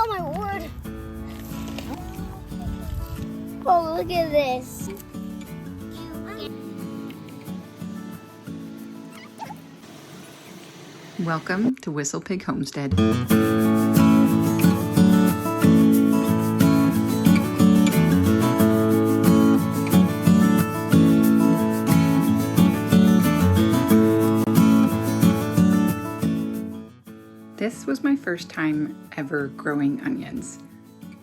Oh my word. Oh, look at this. Welcome to Whistle Pig Homestead. This was my first time ever growing onions.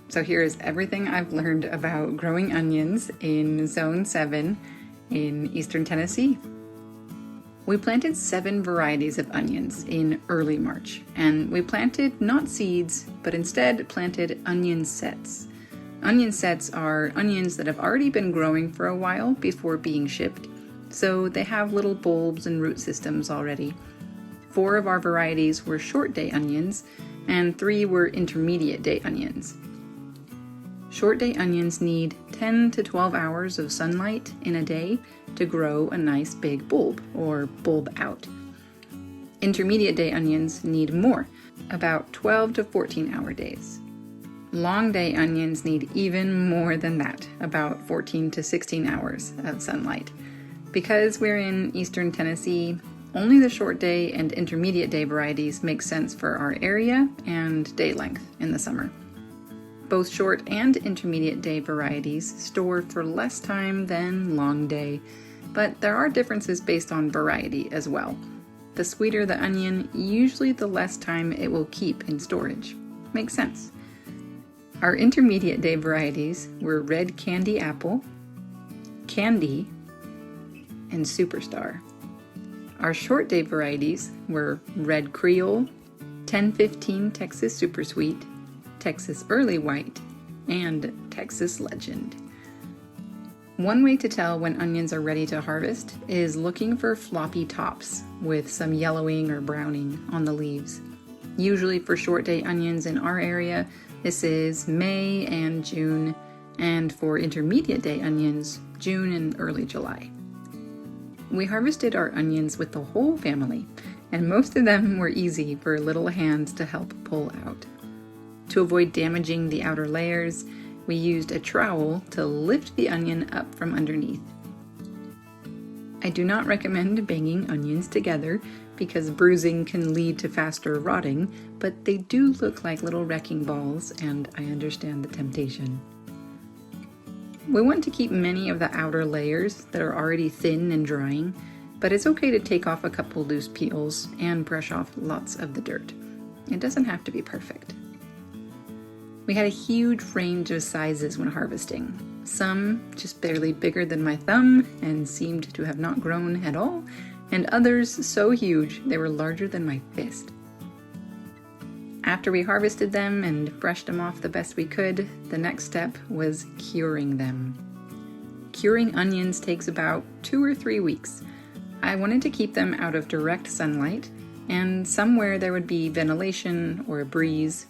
So here is everything I've learned about growing onions in Zone 7 in Eastern Tennessee. We planted 7 varieties of onions in early March, and we planted not seeds, but instead planted onion sets. Onion sets are onions that have already been growing for a while before being shipped, so they have little bulbs and root systems already. 4 of our varieties were short day onions, and 3 were intermediate day onions. Short day onions need 10 to 12 hours of sunlight in a day to grow a nice big bulb, or bulb out. Intermediate day onions need more, about 12 to 14 hour days. Long day onions need even more than that, about 14 to 16 hours of sunlight. Because we're in Eastern Tennessee, only the short day and intermediate day varieties make sense for our area and day length in the summer. Both short and intermediate day varieties store for less time than long day, but there are differences based on variety as well. The sweeter the onion, usually the less time it will keep in storage. Makes sense. Our intermediate day varieties were Red Candy Apple, Candy, and Superstar. Our short day varieties were Red Creole, 1015 Texas Super Sweet, Texas Early White, and Texas Legend. One way to tell when onions are ready to harvest is looking for floppy tops with some yellowing or browning on the leaves. Usually for short day onions in our area, this is May and June, and for intermediate day onions, June and early July. We harvested our onions with the whole family, and most of them were easy for little hands to help pull out. To avoid damaging the outer layers, we used a trowel to lift the onion up from underneath. I do not recommend banging onions together because bruising can lead to faster rotting, but they do look like little wrecking balls, and I understand the temptation. We want to keep many of the outer layers that are already thin and drying, but it's okay to take off a couple loose peels and brush off lots of the dirt. It doesn't have to be perfect. We had a huge range of sizes when harvesting. Some just barely bigger than my thumb and seemed to have not grown at all, and others so huge they were larger than my fist. After we harvested them and brushed them off the best we could, the next step was curing them. Curing onions takes about 2 or 3 weeks. I wanted to keep them out of direct sunlight and somewhere there would be ventilation or a breeze.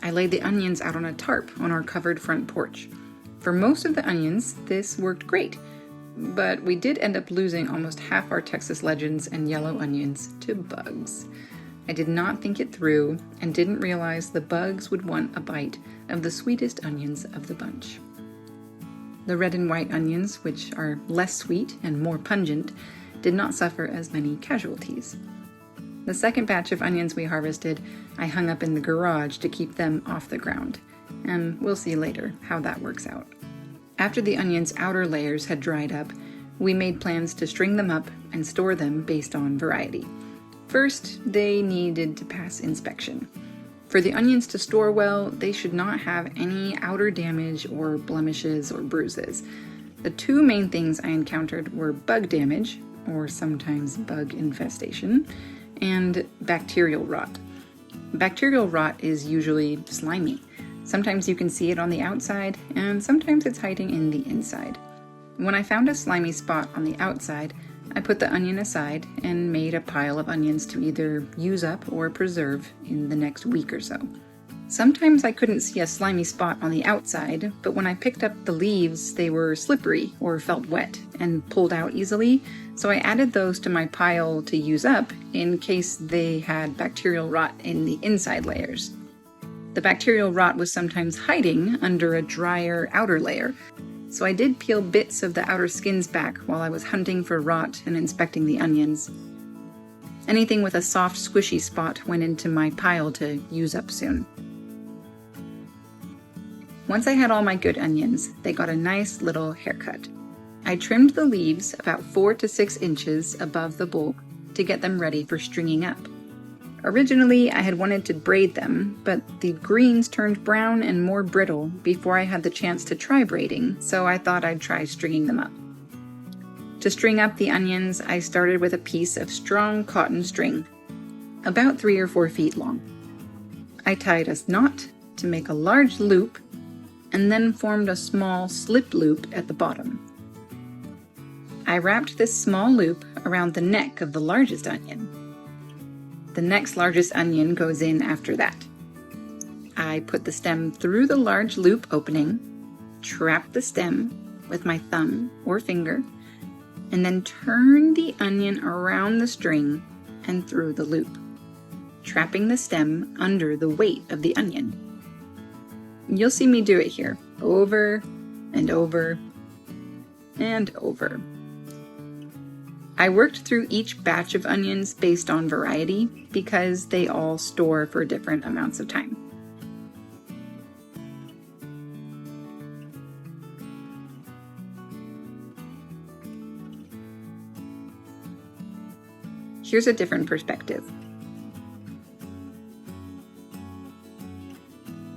I laid the onions out on a tarp on our covered front porch. For most of the onions, this worked great, but we did end up losing almost half our Texas Legends and yellow onions to bugs. I did not think it through and didn't realize the bugs would want a bite of the sweetest onions of the bunch. The red and white onions, which are less sweet and more pungent, did not suffer as many casualties. The second batch of onions we harvested, I hung up in the garage to keep them off the ground, and we'll see later how that works out. After the onions' outer layers had dried up, we made plans to string them up and store them based on variety. First, they needed to pass inspection. For the onions to store well, they should not have any outer damage or blemishes or bruises. The 2 main things I encountered were bug damage, or sometimes bug infestation, and bacterial rot. Bacterial rot is usually slimy. Sometimes you can see it on the outside, and sometimes it's hiding in the inside. When I found a slimy spot on the outside, I put the onion aside and made a pile of onions to either use up or preserve in the next week or so. Sometimes I couldn't see a slimy spot on the outside, but when I picked up the leaves, they were slippery or felt wet and pulled out easily, so I added those to my pile to use up in case they had bacterial rot in the inside layers. The bacterial rot was sometimes hiding under a drier outer layer, so I did peel bits of the outer skins back while I was hunting for rot and inspecting the onions. Anything with a soft, squishy spot went into my pile to use up soon. Once I had all my good onions, they got a nice little haircut. I trimmed the leaves about 4 to 6 inches above the bulk to get them ready for stringing up. Originally, I had wanted to braid them, but the greens turned brown and more brittle before I had the chance to try braiding, so I thought I'd try stringing them up. To string up the onions, I started with a piece of strong cotton string, about 3 or 4 feet long. I tied a knot to make a large loop, and then formed a small slip loop at the bottom. I wrapped this small loop around the neck of the largest onion. The next largest onion goes in after that. I put the stem through the large loop opening, trap the stem with my thumb or finger, and then turn the onion around the string and through the loop, trapping the stem under the weight of the onion. You'll see me do it here, over and over and over. I worked through each batch of onions based on variety because they all store for different amounts of time. Here's a different perspective.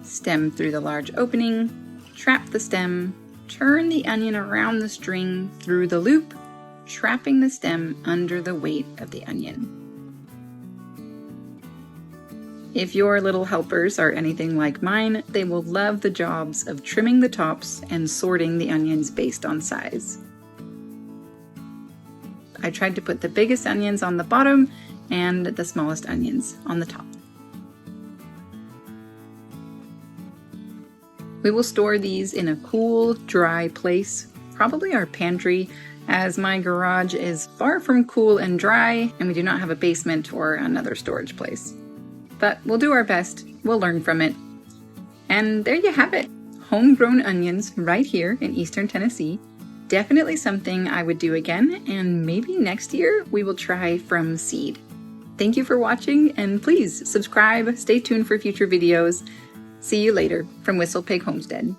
Stem through the large opening, trap the stem, turn the onion around the string through the loop, trapping the stem under the weight of the onion. If your little helpers are anything like mine, they will love the jobs of trimming the tops and sorting the onions based on size. I tried to put the biggest onions on the bottom and the smallest onions on the top. We will store these in a cool, dry place, probably our pantry, as my garage is far from cool and dry and we do not have a basement or another storage place. But we'll do our best, we'll learn from it. And there you have it, homegrown onions right here in Eastern Tennessee. Definitely something I would do again, and maybe next year we will try from seed. Thank you for watching, and please subscribe, stay tuned for future videos. See you later from Whistle Pig Homestead.